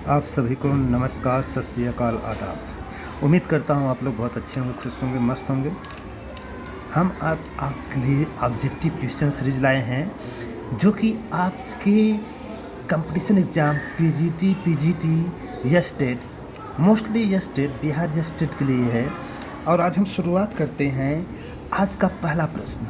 आप सभी को नमस्कार, सत श्री अकाल, आदाब। उम्मीद करता हूँ आप लोग बहुत अच्छे होंगे, खुश होंगे, मस्त होंगे। हम आज के लिए ऑब्जेक्टिव क्वेश्चन सीरीज लाए हैं जो कि आपके कंपटीशन एग्ज़ाम पीजीटी या स्टेट, मोस्टली या स्टेट, बिहार या स्टेट के लिए है। और आज हम शुरुआत करते हैं आज का पहला प्रश्न।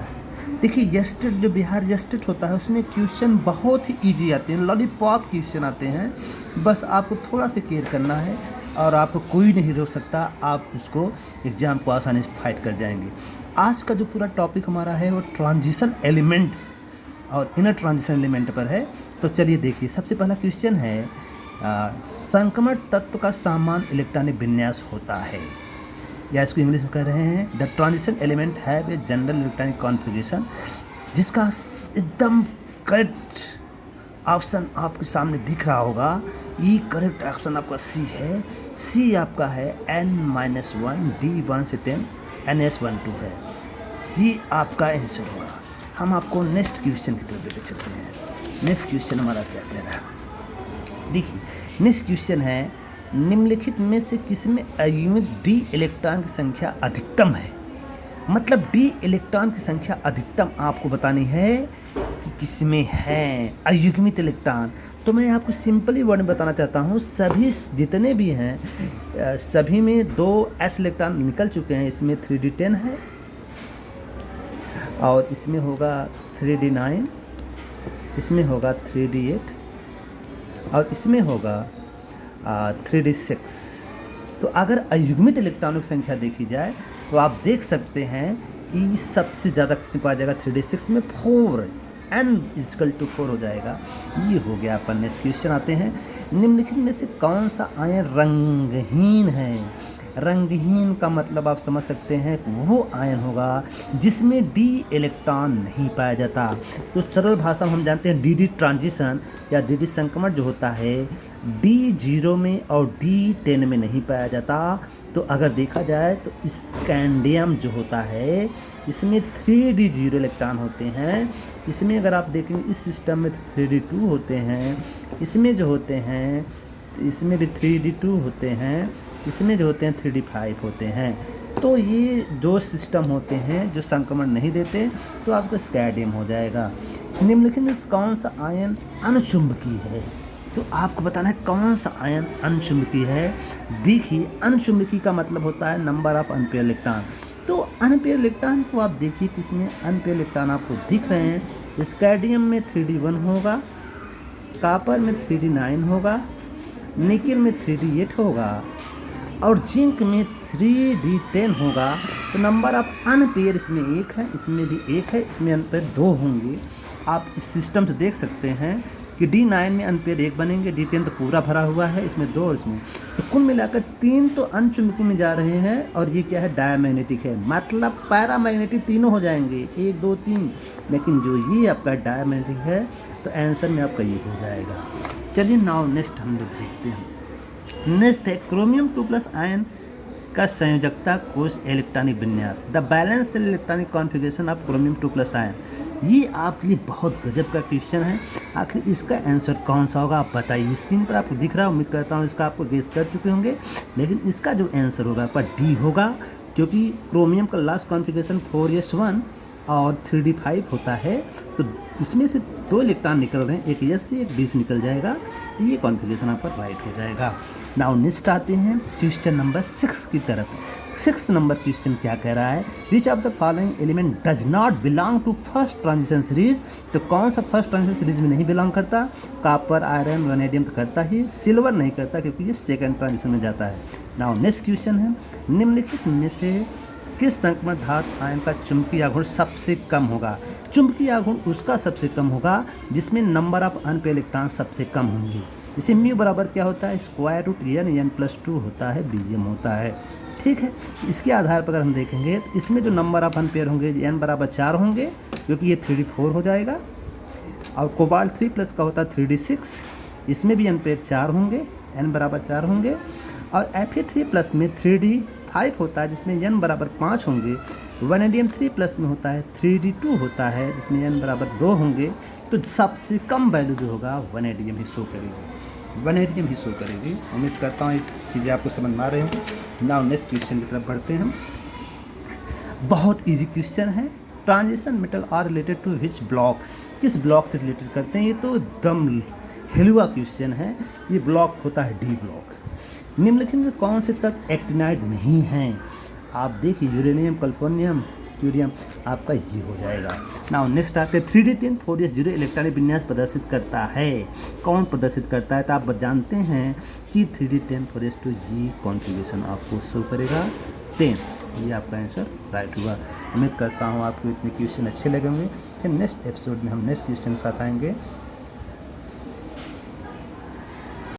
देखिए, यस्टेट जो बिहार यस्टेट होता है उसमें क्वेश्चन बहुत ही इजी आते हैं, लॉलीपॉप क्वेश्चन आते हैं। बस आपको थोड़ा सा केयर करना है और आपको कोई नहीं रोक सकता, आप उसको एग्ज़ाम को आसानी से फाइट कर जाएंगे। आज का जो पूरा टॉपिक हमारा है वो ट्रांजिशन एलिमेंट्स और इनर ट्रांजिशन एलिमेंट पर है। तो चलिए देखिए, सबसे पहला क्वेश्चन है संक्रमण तत्व का सामान्य इलेक्ट्रॉनिक विन्यास होता है, या इसको इंग्लिश में कह रहे हैं the transition element have a general electronic configuration. जिसका एकदम करेक्ट ऑप्शन आपके सामने दिख रहा होगा। ये करेक्ट ऑप्शन आपका सी है। सी आपका है n-1 D1 से 10 NS12 है। ये आपका आंसर हुआ। हम आपको नेक्स्ट क्वेश्चन की तरफ लेकर चलते हैं। नेक्स्ट क्वेश्चन हमारा क्या कह रहा है, देखिए। नेक्स्ट क्वेश्चन है निम्नलिखित में से किसमें अयुग्मित डी इलेक्ट्रॉन की संख्या अधिकतम है। मतलब डी इलेक्ट्रॉन की संख्या अधिकतम आपको बतानी है कि किसमें है अयुग्मित इलेक्ट्रॉन। तो मैं आपको सिंपली वर्ड में बताना चाहता हूँ, सभी जितने भी हैं सभी में 2 s इलेक्ट्रॉन निकल चुके हैं। इसमें 3d10 है और इसमें होगा 3d9, इसमें होगा 3d8 और इसमें होगा 3d6। तो अगर अयुग्मित इलेक्ट्रॉनों की संख्या देखी जाए तो आप देख सकते हैं कि सबसे ज़्यादा किसमें पाया जाएगा 3d6 में 4 n=4 हो जाएगा। ये हो गया अपन। नेक्स्ट क्वेश्चन आते हैं, निम्नलिखित में से कौन सा आयन रंगहीन है। रंगहीन का मतलब आप समझ सकते हैं वो आयन होगा जिसमें डी इलेक्ट्रॉन नहीं पाया जाता। तो सरल भाषा में हम जानते हैं डी ट्रांजिशन या डी संक्रमण जो होता है D0 में और D10 में नहीं पाया जाता। तो अगर देखा जाए तो स्कैंडियम जो होता है इसमें 3d0 इलेक्ट्रॉन होते हैं। इसमें अगर आप देखेंगे इस सिस्टम में 3d2 होते हैं, इसमें जो होते हैं इसमें भी 3d2 होते हैं, इसमें जो होते हैं 3d5 होते हैं। तो ये जो सिस्टम होते हैं जो संक्रमण नहीं देते, तो आपका स्कैंडियम हो जाएगा। निम्नलिखित में कौन सा आयन अणुचुंबकीय है। तो आपको बताना है कौन सा आयन अणुचुंबकीय है। देखिए, अणुचुंबकीय का मतलब होता है नंबर ऑफ अनपेयर इलेक्ट्रॉन। तो अनपेयर इलेक्ट्रॉन को आप देखिए किसमें अनपेयर इलेक्ट्रॉन आपको दिख रहे हैं। स्कैंडियम में 3d1 होगा, कॉपर में 3d9 होगा, निकेल में 3d8 होगा और जिंक में 3d10 होगा। तो नंबर ऑफ अनपेयर इसमें 1 है, इसमें भी 1 है, इसमें अनपेयर 2 होंगे। आप इस सिस्टम से देख सकते हैं कि D9 में अनपेयर 1 बनेंगे, D10 तो पूरा भरा हुआ है, इसमें 2 और इसमें। तो कुल मिलाकर 3 तो अणुचुंबकीय में जा रहे हैं और ये क्या है डायमैग्नेटिक है। मतलब पैरामैग्नेटिक तीनों हो जाएंगे 1 2 3, लेकिन जो ये आपका डायमैग्नेटिक है तो आंसर में आपका ये हो जाएगा। चलिए नाउ नेक्स्ट हम लोग देखते हैं। नेक्स्ट है क्रोमियम 2+ आयन का संयोजकता कोष इलेक्ट्रॉनिक विन्यास। The balance electronic configuration of chromium 2+ ion. ये आपके लिए बहुत गजब का क्वेश्चन है। आखिर इसका आंसर कौन सा होगा आप बताइए। स्क्रीन पर आपको दिख रहा है, उम्मीद करता हूँ इसका आपको गेस कर चुके होंगे। लेकिन इसका जो आंसर होगा आपका डी होगा, क्योंकि क्रोमियम का लास्ट कॉन्फ़िगरेशन 4s1 और 3d5 होता है। तो इसमें से 2 इलेक्ट्रॉन निकल रहे हैं, एक एस से एक डी से निकल जाएगा। तो ये कॉन्फ़िगरेशन आपका राइट हो जाएगा। नाउ नेक्स्ट आते हैं क्वेश्चन नंबर 6 की तरफ। 6 नंबर क्वेश्चन क्या कह रहा है, which of the following element does not belong to first transition series. तो कौन सा फर्स्ट ट्रांजिशन सीरीज में नहीं बिलोंग करता। कॉपर, आयरन, वैनेडियम तो करता ही, सिल्वर नहीं करता क्योंकि ये सेकंड ट्रांजिशन में जाता है। नाउ नेक्स्ट क्वेश्चन है, निम्नलिखित में से किस संक्रमण धातु आयन का चुंबकीय आघूर्ण सबसे कम होगा। चुंबकीय आघूर्ण उसका सबसे कम होगा जिसमें नंबर ऑफ अनपेयर इलेक्ट्रॉन सबसे कम होंगे। इसे म्यू बराबर क्या होता है, √n+2 होता है, Bm होता है। ठीक है, इसके आधार पर अगर हम देखेंगे तो इसमें जो नंबर ऑफ अनपेयर होंगे n बराबर 4 होंगे, क्योंकि ये 3d4 हो जाएगा। और कोबाल्ट 3+ का होता है 3d6, इसमें भी अनपेयर 4 होंगे, n बराबर 4 होंगे। और Fe3+ में 3d5 होता है जिसमें n बराबर 5 होंगे। वैनेडियम 3+ में होता है 3d2 होता है जिसमें n बराबर 2 होंगे। तो सबसे कम वैल्यू जो होगा वैनेडियम ही शो करेगी। वैनेडियम ही शो करेगी। उम्मीद करता हूँ ये चीज़ें आपको समझ में आ रही हों। नाउ नेक्स्ट क्वेश्चन की तरफ बढ़ते हैं हम। बहुत इजी क्वेश्चन है। Transition metal are related to which block, किस ब्लॉक से रिलेटेड करते हैं? ये तो एकदम हिलवा क्वेश्चन है। ये ब्लॉक होता है डी ब्लॉक। निम्नलिखित में कौन से तत्व एक्टिनाइड नहीं हैं? आप देखिए यूरेनियम, कल्पोनियम, यूरियम, आपका ये हो जाएगा। नाउ नेक्स्ट आते हैं 3d10 4s0 इलेक्ट्रॉनिक विन्यास प्रदर्शित करता है। कौन प्रदर्शित करता है? तो आप जानते हैं कि 3d10 4s2 ये कॉन्फ़िगरेशन आपको शो करेगा 10। ये आपका आंसर राइट हुआ। उम्मीद करता हूँ आपको इतने क्वेश्चन अच्छे लगे होंगे। फिर नेक्स्ट एपिसोड में हम नेक्स्ट क्वेश्चन के साथ आएंगे।